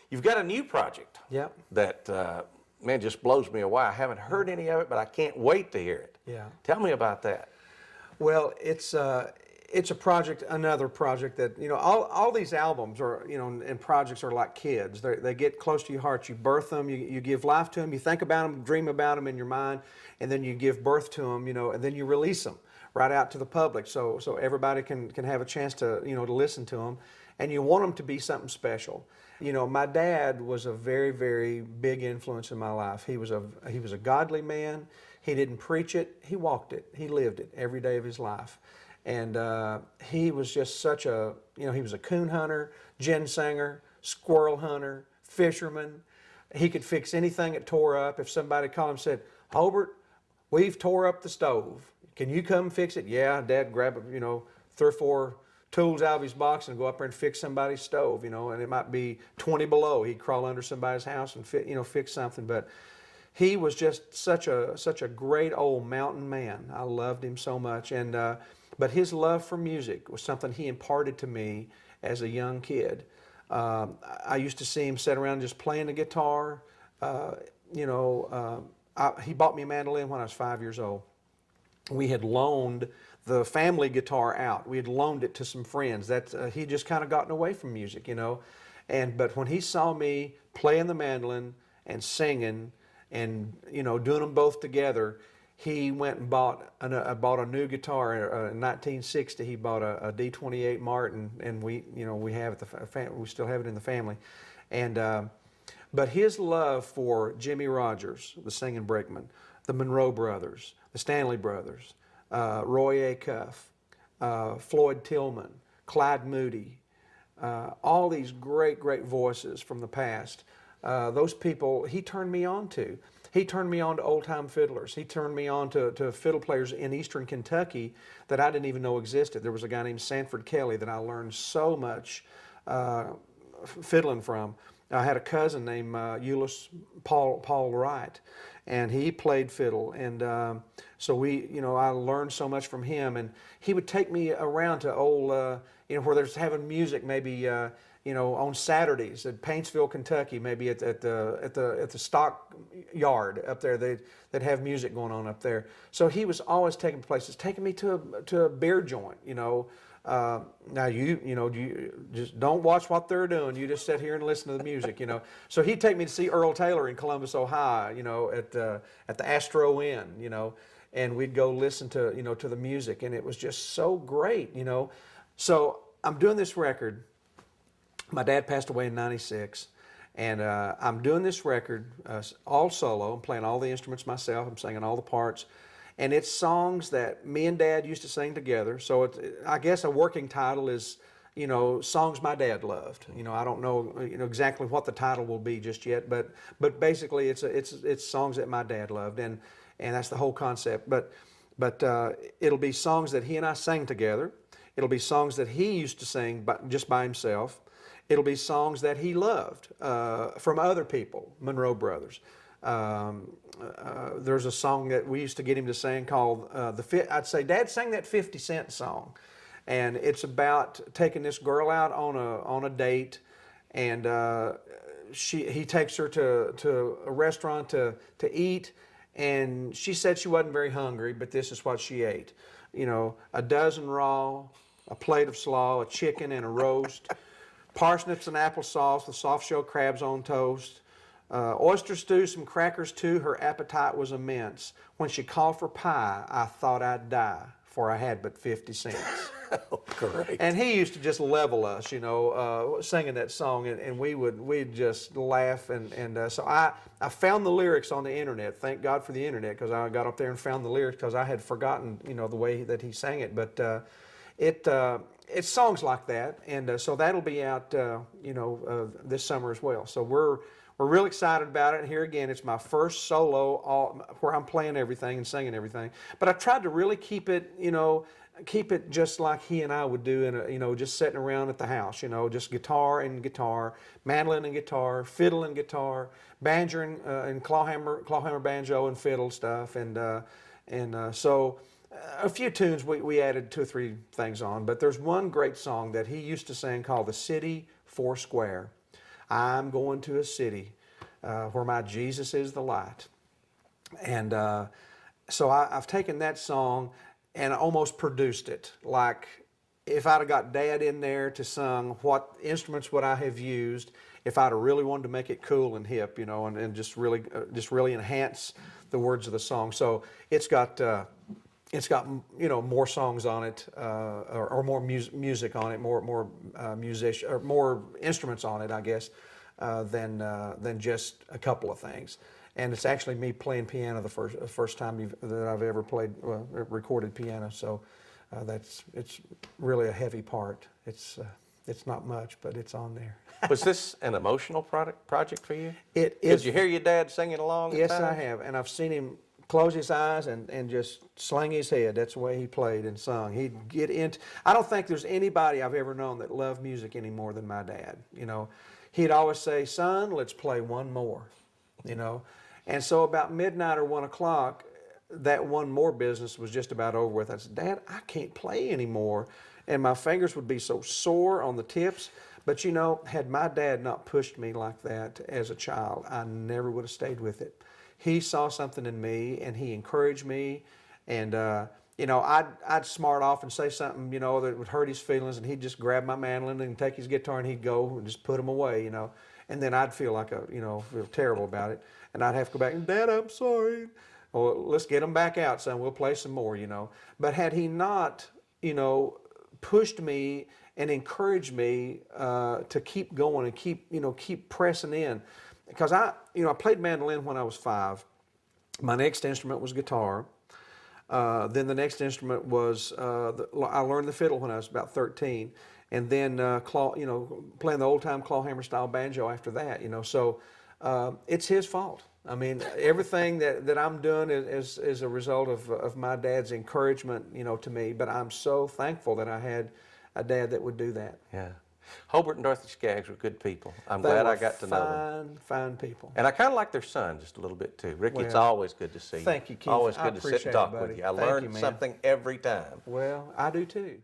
you've got a new project. Yep. That man just blows me away. I haven't heard any of it, but I can't wait to hear it. Yeah. Tell me about that. Well, it's a project, another project that, you know, all these albums are, you know, and projects are like kids. They get close to your heart. You birth them, you give life to them, you think about them, dream about them in your mind, and then you give birth to them, you know, and then you release them right out to the public, so everybody can have a chance to, you know, to listen to them, and you want them to be something special. You know, my dad was a very, very big influence in my life. He was a godly man. He didn't preach it, he walked it, he lived it every day of his life. And he was just such a, you know, he was a coon hunter, ginsenger, squirrel hunter, fisherman. He could fix anything that tore up. If somebody called him and said, "Hobart, we've tore up the stove. Can you come fix it?" "Yeah." Dad grabbed, you know, 3 or 4 tools out of his box and go up there and fix somebody's stove, you know, and it might be 20 below. He'd crawl under somebody's house and fix something. But he was just such a great old mountain man. I loved him so much. And but his love for music was something he imparted to me as a young kid. I used to see him sit around just playing the guitar. You know, he bought me a mandolin when I was 5 years old. We had loaned the family guitar out. We had loaned it to some friends. That he just kind of gotten away from music, you know. But when he saw me playing the mandolin and singing, and, you know, doing them both together, he went and bought a new guitar. In 1960, he bought a D28 Martin, and we have it. We still have it in the family. And but his love for Jimmy Rogers, the singing brakeman, the Monroe Brothers, the Stanley Brothers, Roy Acuff, Floyd Tillman, Clyde Moody, all these great voices from the past. Those people he turned me on to. He turned me on to old-time fiddlers. He turned me on to fiddle players in eastern Kentucky that I didn't even know existed. There was a guy named Sanford Kelly that I learned so much fiddling from. I had a cousin named Euless Paul Wright, and he played fiddle. And so I learned so much from him. And he would take me around to old, where there's having music, maybe on Saturdays at Paintsville, Kentucky, maybe at the stock yard up there. They'd have music going on up there. So he was always taking places, taking me to a beer joint. Now you just don't watch what they're doing. You just sit here and listen to the music. So he'd take me to see Earl Taylor in Columbus, Ohio. At the Astro Inn. And we'd go listen to to the music, and it was just so great. So I'm doing this record. My dad passed away in '96, and I'm doing this record all solo. I'm playing all the instruments myself. I'm singing all the parts, and it's songs that me and Dad used to sing together. So I guess a working title is, songs my dad loved. I don't know, exactly what the title will be just yet, but basically it's songs that my dad loved, and that's the whole concept. But it'll be songs that he and I sang together. It'll be songs that he used to sing just by himself. It'll be songs that he loved from other people, Monroe Brothers. There's a song that we used to get him to sing called I'd say, "Dad, sing that 50 Cent song," and it's about taking this girl out on a date, and he takes her to a restaurant to eat, and she said she wasn't very hungry, but this is what she ate: a dozen raw, a plate of slaw, a chicken and a roast, parsnips and applesauce with soft shell crabs on toast, oyster stew, some crackers too. Her appetite was immense. When she called for pie, I thought I'd die, for I had but 50 cents. Oh, great. And he used to just level us, singing that song, and we'd just laugh. And so I found the lyrics on the internet. Thank God for the internet, because I got up there and found the lyrics, because I had forgotten, the way that he sang it. But it's songs like that, and so that'll be out, this summer as well. So we're real excited about it. And here again, it's my first solo, where I'm playing everything and singing everything. But I tried to really keep it just like he and I would do, just sitting around at the house. Just guitar and guitar, mandolin and guitar, fiddle and guitar, banjo and clawhammer banjo and fiddle stuff, and so. A few tunes we added 2 or 3 things on, but there's one great song that he used to sing called "The City Four Square." I'm going to a city where my Jesus is the light. And so I've taken that song and almost produced it. Like if I'd have got Dad in there to sing, what instruments would I have used if I'd have really wanted to make it cool and hip, and just really enhance the words of the song. So it's got more songs on it, or more music on it, more musician or more instruments on it, I guess, than just a couple of things. And it's actually me playing piano the first time that I've ever recorded piano. So it's really a heavy part. It's not much, but it's on there. Was this an emotional project for you? It is. Did you hear your dad singing along? Yes, I have, and I've seen him close his eyes and just sling his head. That's the way he played and sung. He'd get into. I don't think there's anybody I've ever known that loved music any more than my dad. He'd always say, "Son, let's play one more." And so about midnight or 1 o'clock, that one more business was just about over with. I said, "Dad, I can't play anymore," and my fingers would be so sore on the tips. But had my dad not pushed me like that as a child, I never would have stayed with it. He saw something in me, and he encouraged me, and I'd smart off and say something that would hurt his feelings, and he'd just grab my mandolin and take his guitar and he'd go and just put them away, and then I'd feel like feel terrible about it, and I'd have to go back and, "Dad, I'm sorry." Well, let's get them back out, son. We'll play some more, But had he not, pushed me and encouraged me to keep going and keep pressing in, because I played mandolin when I was 5. My next instrument was guitar. Then the next instrument was I learned the fiddle when I was about 13, and then playing the old time clawhammer style banjo after that. So it's his fault. I mean, everything that I'm doing is a result of my dad's encouragement, to me. But I'm so thankful that I had a dad that would do that. Yeah. Hobart and Dorothy Skaggs were good people. I'm They glad were I got to know them. Fine people. And I kind of like their son just a little bit too. Ricky, it's Well, always good to see you. thank you, Keith. Always I good to sit appreciate and talk it, with buddy. you. I Thank you, learned man. something every time. Well, I do too.